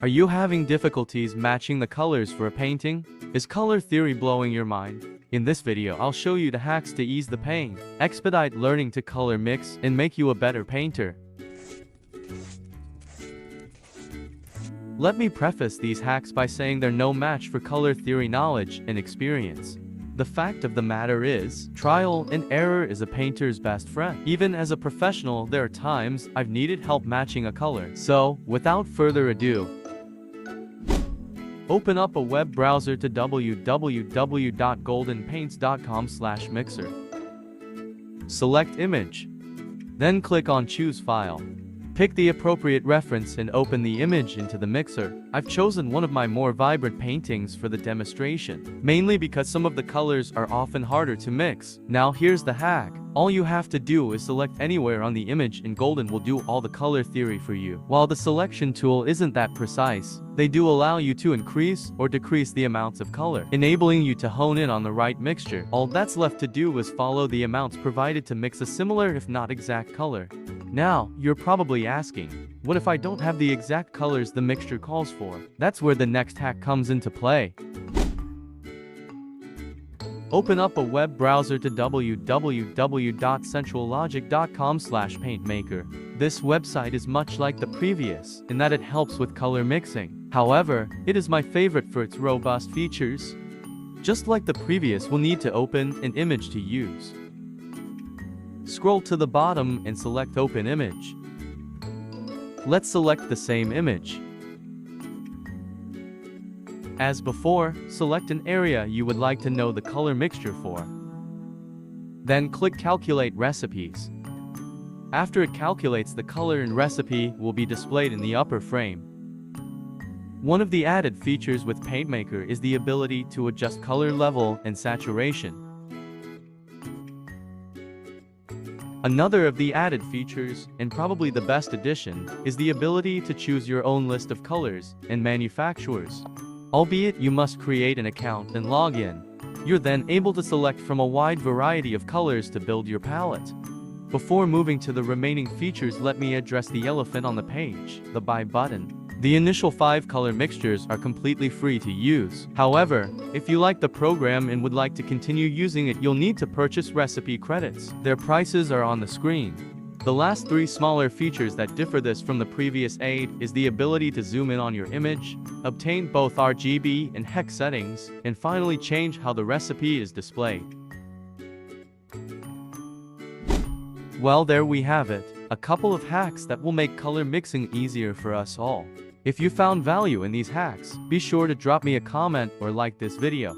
Are you having difficulties matching the colors for a painting? Is color theory blowing your mind? In this video, I'll show you the hacks to ease the pain, expedite learning to color mix, and make you a better painter. Let me preface these hacks by saying they're no match for color theory knowledge and experience. The fact of the matter is, trial and error is a painter's best friend. Even as a professional, there are times I've needed help matching a color. So, without further ado, open up a web browser to www.goldenpaints.com/mixer. Select Image. Then click on Choose File. Pick the appropriate reference and open the image into the mixer. I've chosen one of my more vibrant paintings for the demonstration, mainly because some of the colors are often harder to mix. Now here's the hack. All you have to do is select anywhere on the image and Golden will do all the color theory for you. While the selection tool isn't that precise, they do allow you to increase or decrease the amounts of color, enabling you to hone in on the right mixture. All that's left to do is follow the amounts provided to mix a similar if not exact color. Now, you're probably asking, what if I don't have the exact colors the mixture calls for? That's where the next hack comes into play. Open up a web browser to www.centrallogic.com/paintmaker. This website is much like the previous, in that it helps with color mixing. However, it is my favorite for its robust features. Just like the previous, we'll need to open an image to use. Scroll to the bottom and select Open Image. Let's select the same image. As before, select an area you would like to know the color mixture for. Then click Calculate Recipes. After it calculates, the color and recipe will be displayed in the upper frame. One of the added features with PaintMaker is the ability to adjust color level and saturation. Another of the added features, and probably the best addition, is the ability to choose your own list of colors and manufacturers. Albeit you must create an account and log in. You're then able to select from a wide variety of colors to build your palette. Before moving to the remaining features, let me address the elephant on the page, the Buy button. The initial 5 color mixtures are completely free to use. However, if you like the program and would like to continue using it, you'll need to purchase recipe credits. Their prices are on the screen. The last 3 smaller features that differ this from the previous 8 is the ability to zoom in on your image, obtain both RGB and hex settings, and finally change how the recipe is displayed. Well, there we have it, a couple of hacks that will make color mixing easier for us all. If you found value in these hacks, be sure to drop me a comment or like this video.